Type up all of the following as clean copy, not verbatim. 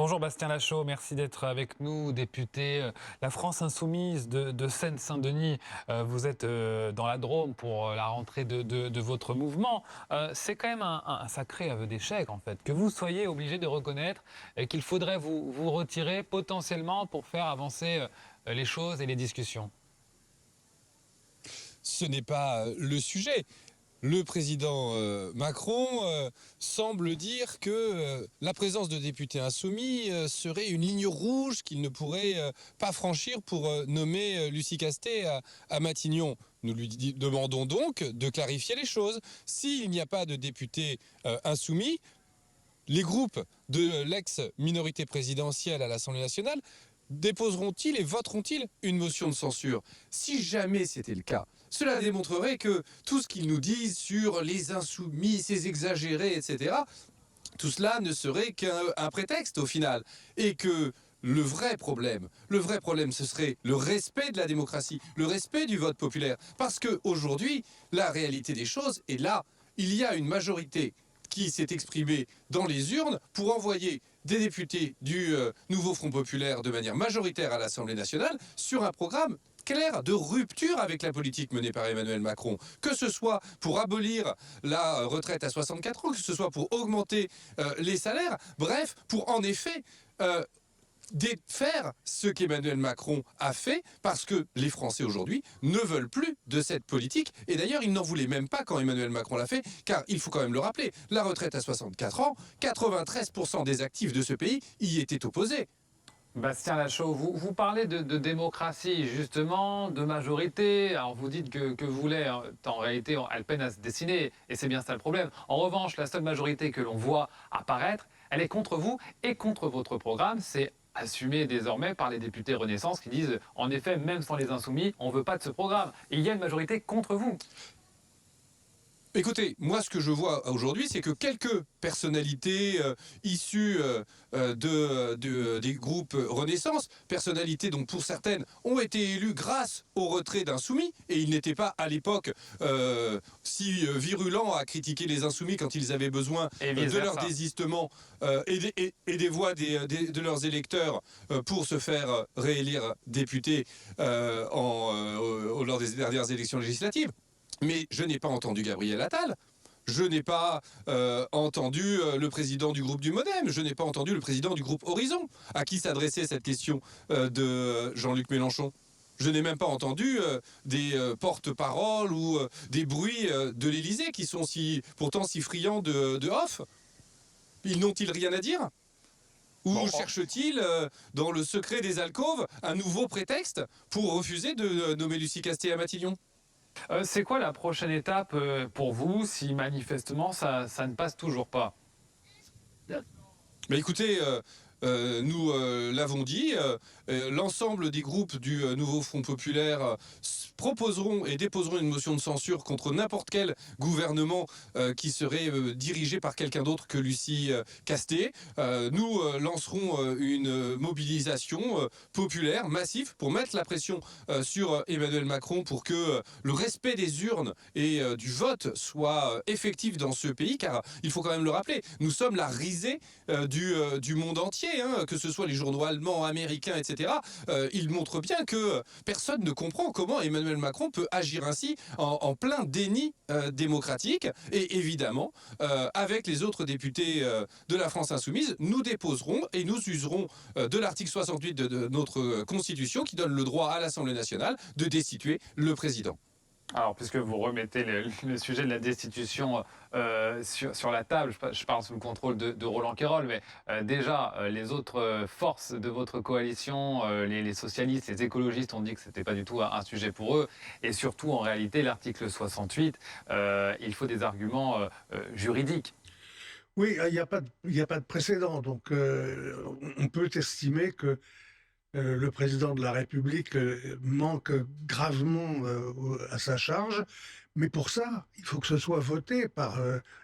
Bonjour Bastien Lachaud, merci d'être avec nous, député La France Insoumise de Seine-Saint-Denis. Vous êtes dans la Drôme pour la rentrée de votre mouvement. C'est quand même un sacré aveu d'échec en fait, que vous soyez obligé de reconnaître qu'il faudrait vous retirer potentiellement pour faire avancer les choses et les discussions. Ce n'est pas le sujet. Le président Macron semble dire que la présence de députés insoumis serait une ligne rouge qu'il ne pourrait pas franchir pour nommer Lucie Castet à Matignon. Nous lui demandons donc de clarifier les choses. S'il n'y a pas de députés insoumis, les groupes de l'ex-minorité présidentielle à l'Assemblée nationale déposeront-ils et voteront-ils une motion de censure? Si jamais c'était le cas, cela démontrerait que tout ce qu'ils nous disent sur les insoumis, ces exagérés, etc., tout cela ne serait qu'un prétexte au final. Et que le vrai problème, ce serait le respect de la démocratie, le respect du vote populaire. Parce qu'aujourd'hui, la réalité des choses est là. Il y a une majorité qui s'est exprimée dans les urnes pour envoyer des députés du nouveau Front populaire de manière majoritaire à l'Assemblée nationale sur un programme clair de rupture avec la politique menée par Emmanuel Macron, que ce soit pour abolir la retraite à 64 ans, que ce soit pour augmenter les salaires, bref, pour en effet faire ce qu'Emmanuel Macron a fait, parce que les Français aujourd'hui ne veulent plus de cette politique. Et d'ailleurs, ils n'en voulaient même pas quand Emmanuel Macron l'a fait, car il faut quand même le rappeler, la retraite à 64 ans, 93% des actifs de ce pays y étaient opposés. Bastien Lachaud, vous parlez de démocratie, justement, de majorité. Alors vous dites que vous voulez, en réalité, elle peine à se dessiner, et c'est bien ça le problème. En revanche, la seule majorité que l'on voit apparaître, elle est contre vous et contre votre programme. C'est assumé désormais par les députés Renaissance qui disent, en effet, même sans les insoumis, on ne veut pas de ce programme. Et il y a une majorité contre vous. Écoutez, moi ce que je vois aujourd'hui, c'est que quelques personnalités issues des groupes Renaissance, personnalités dont pour certaines ont été élues grâce au retrait d'insoumis, et ils n'étaient pas à l'époque si virulents à critiquer les insoumis quand ils avaient besoin de leur désistement et des voix de leurs électeurs pour se faire réélire députés lors des dernières élections législatives. Mais je n'ai pas entendu Gabriel Attal, je n'ai pas entendu le président du groupe du Modem, je n'ai pas entendu le président du groupe Horizon, à qui s'adressait cette question de Jean-Luc Mélenchon. Je n'ai même pas entendu des porte-paroles ou des bruits de l'Élysée qui sont pourtant si friands de off. Ils n'ont-ils rien à dire? Ou cherche-t-il, dans le secret des alcôves, un nouveau prétexte pour refuser de nommer Lucie Castet à Matignon? C'est quoi la prochaine étape pour vous si manifestement ça ne passe toujours pas? Mais écoutez, nous l'avons dit, l'ensemble des groupes du nouveau Front populaire proposeront et déposeront une motion de censure contre n'importe quel gouvernement qui serait dirigé par quelqu'un d'autre que Lucie Castet. Nous lancerons une mobilisation populaire massive pour mettre la pression sur Emmanuel Macron pour que le respect des urnes et du vote soit effectif dans ce pays, car il faut quand même le rappeler, nous sommes la risée du monde entier, hein, que ce soit les journaux allemands, américains, etc. Ils montrent bien que personne ne comprend comment Emmanuel Macron peut agir ainsi en plein déni démocratique. Et évidemment, avec les autres députés de la France Insoumise, nous déposerons et nous userons de l'article 68 de notre Constitution qui donne le droit à l'Assemblée nationale de destituer le président. Alors, puisque vous remettez le sujet de la destitution sur la table, je parle sous le contrôle de Roland Quérol, mais déjà, les autres forces de votre coalition, les socialistes, les écologistes ont dit que ce n'était pas du tout un sujet pour eux. Et surtout, en réalité, l'article 68, il faut des arguments juridiques. Oui, il n'y a pas de précédent. Donc, on peut estimer que le président de la République manque gravement à sa charge, mais pour ça, il faut que ce soit voté par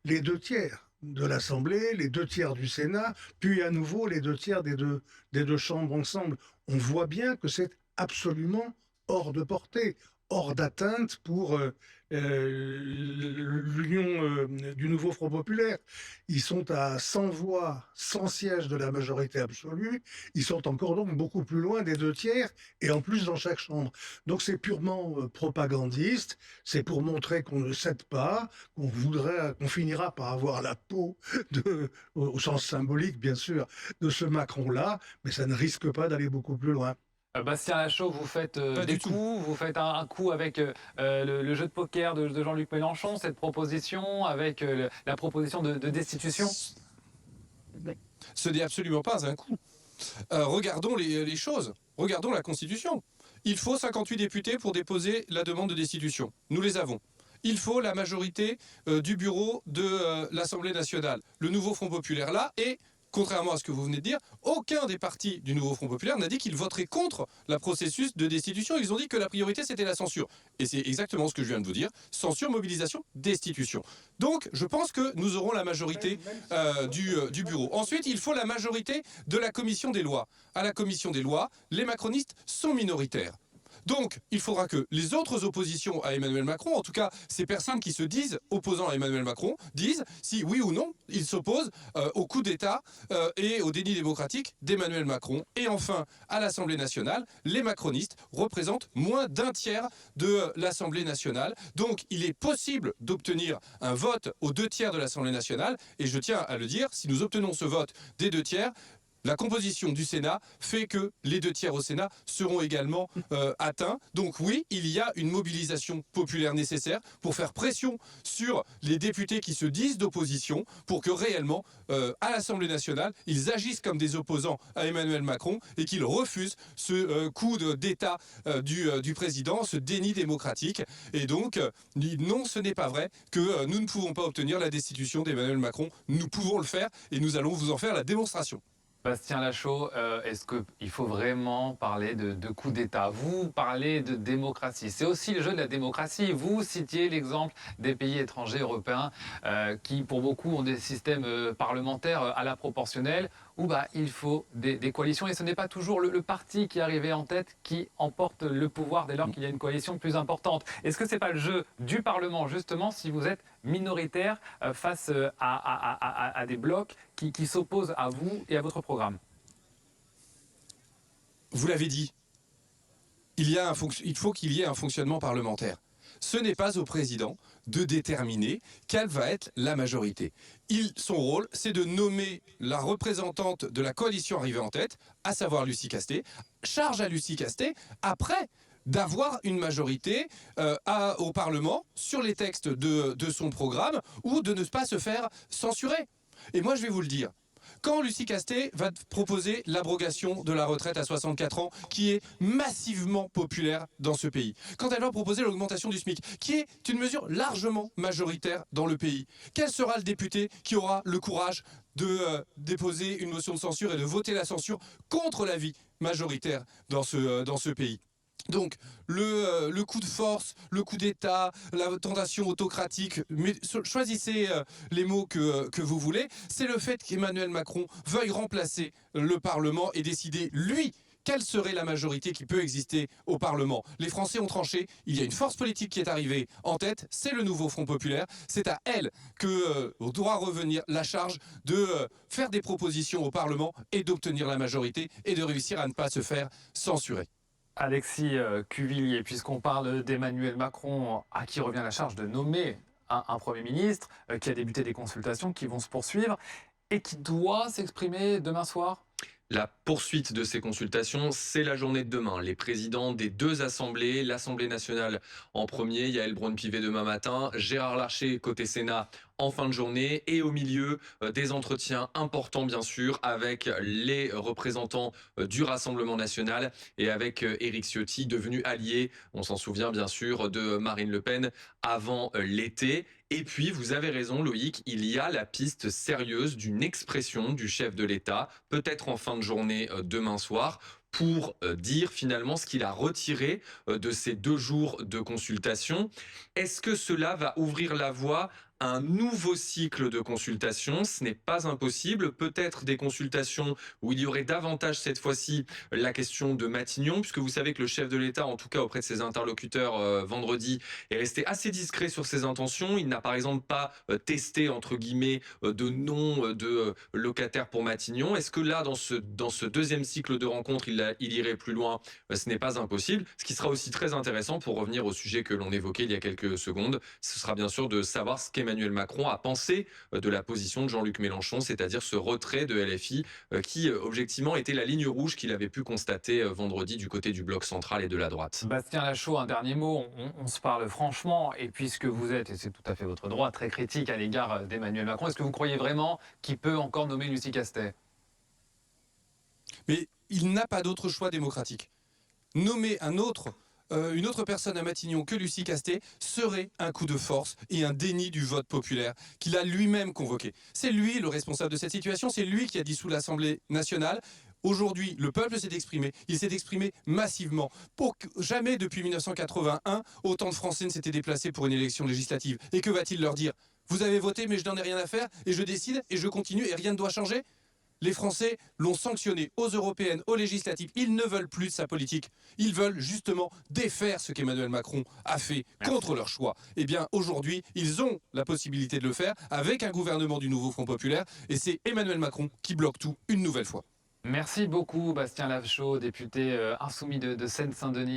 les 2 tiers de l'Assemblée, les 2 tiers du Sénat, puis à nouveau les 2 tiers des deux chambres ensemble. On voit bien que c'est absolument hors de portée, hors d'atteinte pour l'union du nouveau Front populaire. Ils sont à 100 voix, 100 sièges de la majorité absolue. Ils sont encore donc beaucoup plus loin des 2 tiers, et en plus dans chaque chambre. Donc c'est purement propagandiste. C'est pour montrer qu'on ne cède pas, qu'on finira par avoir la peau, au sens symbolique bien sûr, de ce Macron-là, mais ça ne risque pas d'aller beaucoup plus loin. Bastien Lachaud, vous faites Pas des du tout. coups, vous faites un coup avec le jeu de poker de Jean-Luc Mélenchon, cette proposition, avec la proposition de destitution. Ce n'est absolument pas un coup. Regardons les choses. Regardons la Constitution. Il faut 58 députés pour déposer la demande de destitution. Nous les avons. Il faut la majorité du bureau de l'Assemblée nationale. Le nouveau Front populaire là, et contrairement à ce que vous venez de dire, aucun des partis du nouveau Front populaire n'a dit qu'il voterait contre le processus de destitution. Ils ont dit que la priorité, c'était la censure. Et c'est exactement ce que je viens de vous dire. Censure, mobilisation, destitution. Donc, je pense que nous aurons la majorité du bureau. Ensuite, il faut la majorité de la commission des lois. À la commission des lois, les macronistes sont minoritaires. Donc, il faudra que les autres oppositions à Emmanuel Macron, en tout cas ces personnes qui se disent opposants à Emmanuel Macron, disent si oui ou non ils s'opposent au coup d'État et au déni démocratique d'Emmanuel Macron. Et enfin, à l'Assemblée nationale, les macronistes représentent moins d'un tiers de l'Assemblée nationale. Donc, il est possible d'obtenir un vote aux 2 tiers de l'Assemblée nationale. Et je tiens à le dire, si nous obtenons ce vote des 2 tiers, la composition du Sénat fait que les 2 tiers au Sénat seront également atteints. Donc oui, il y a une mobilisation populaire nécessaire pour faire pression sur les députés qui se disent d'opposition pour que réellement, à l'Assemblée nationale, ils agissent comme des opposants à Emmanuel Macron et qu'ils refusent ce coup d'État du président, ce déni démocratique. Et donc, non, ce n'est pas vrai que nous ne pouvons pas obtenir la destitution d'Emmanuel Macron. Nous pouvons le faire et nous allons vous en faire la démonstration. Bastien Lachaud, est-ce qu'il faut vraiment parler de coup d'État? Vous parlez de démocratie. C'est aussi le jeu de la démocratie. Vous citiez l'exemple des pays étrangers européens qui, pour beaucoup, ont des systèmes parlementaires à la proportionnelle où il faut des coalitions. Et ce n'est pas toujours le parti qui est arrivé en tête qui emporte le pouvoir dès lors qu'il y a une coalition plus importante. Est-ce que ce n'est pas le jeu du Parlement, justement, si vous êtes minoritaire face à des blocs qui s'opposent à vous et à votre programme? Vous l'avez dit, il faut qu'il y ait un fonctionnement parlementaire. Ce n'est pas au président de déterminer quelle va être la majorité. Son rôle, c'est de nommer la représentante de la coalition arrivée en tête, à savoir Lucie Castet. Charge à Lucie Castet, après, d'avoir une majorité au Parlement sur les textes de son programme ou de ne pas se faire censurer. Et moi, je vais vous le dire. Quand Lucie Castet va proposer l'abrogation de la retraite à 64 ans, qui est massivement populaire dans ce pays, quand elle va proposer l'augmentation du SMIC, qui est une mesure largement majoritaire dans le pays, quel sera le député qui aura le courage de déposer une motion de censure et de voter la censure contre l'avis majoritaire dans ce pays? Donc, le coup de force, le coup d'État, la tentation autocratique, mais choisissez les mots que vous voulez, c'est le fait qu'Emmanuel Macron veuille remplacer le Parlement et décider, lui, quelle serait la majorité qui peut exister au Parlement. Les Français ont tranché, il y a une force politique qui est arrivée en tête, c'est le nouveau Front populaire, c'est à elle que doit revenir la charge de faire des propositions au Parlement et d'obtenir la majorité et de réussir à ne pas se faire censurer. Alexis Cuvillier, puisqu'on parle d'Emmanuel Macron, à qui revient la charge de nommer un Premier ministre, qui a débuté des consultations qui vont se poursuivre et qui doit s'exprimer demain soir? La poursuite de ces consultations, c'est la journée de demain. Les présidents des 2 assemblées, l'Assemblée nationale en premier, Yaël Braun-Pivet demain matin, Gérard Larcher côté Sénat en fin de journée, et au milieu des entretiens importants bien sûr avec les représentants du Rassemblement national et avec Éric Ciotti, devenu allié, on s'en souvient bien sûr, de Marine Le Pen avant l'été. Et puis, vous avez raison Loïc, il y a la piste sérieuse d'une expression du chef de l'État, peut-être en fin de journée demain soir, pour dire finalement ce qu'il a retiré de ces 2 jours de consultation. Est-ce que cela va ouvrir la voie un nouveau cycle de consultations. Ce n'est pas impossible. Peut-être des consultations où il y aurait davantage cette fois-ci la question de Matignon, puisque vous savez que le chef de l'État, en tout cas auprès de ses interlocuteurs vendredi, est resté assez discret sur ses intentions. Il n'a par exemple pas testé, entre guillemets, de nom de locataire pour Matignon. Est-ce que là, dans ce deuxième cycle de rencontres, il irait plus loin? Ce n'est pas impossible. Ce qui sera aussi très intéressant, pour revenir au sujet que l'on évoquait il y a quelques secondes, ce sera bien sûr de savoir ce qu'Emmanuel Macron a pensé de la position de Jean-Luc Mélenchon, c'est-à-dire ce retrait de LFI qui, objectivement, était la ligne rouge qu'il avait pu constater vendredi du côté du bloc central et de la droite. Bastien Lachaud, un dernier mot, on se parle franchement, et puisque vous êtes, et c'est tout à fait votre droit, très critique à l'égard d'Emmanuel Macron, est-ce que vous croyez vraiment qu'il peut encore nommer Lucie Castet? Mais il n'a pas d'autre choix démocratique. Nommer une autre personne à Matignon que Lucie Castet serait un coup de force et un déni du vote populaire qu'il a lui-même convoqué. C'est lui le responsable de cette situation, c'est lui qui a dissous l'Assemblée nationale. Aujourd'hui, le peuple s'est exprimé, il s'est exprimé massivement. Pour que jamais depuis 1981, autant de Français ne s'étaient déplacés pour une élection législative. Et que va-t-il leur dire? Vous avez voté mais je n'en ai rien à faire et je décide et je continue et rien ne doit changer? Les Français l'ont sanctionné aux européennes, aux législatives. Ils ne veulent plus de sa politique. Ils veulent justement défaire ce qu'Emmanuel Macron a fait contre leur choix. Eh bien, aujourd'hui, ils ont la possibilité de le faire avec un gouvernement du nouveau Front populaire. Et c'est Emmanuel Macron qui bloque tout une nouvelle fois. Merci beaucoup, Bastien Lachaud, député insoumis de Seine-Saint-Denis.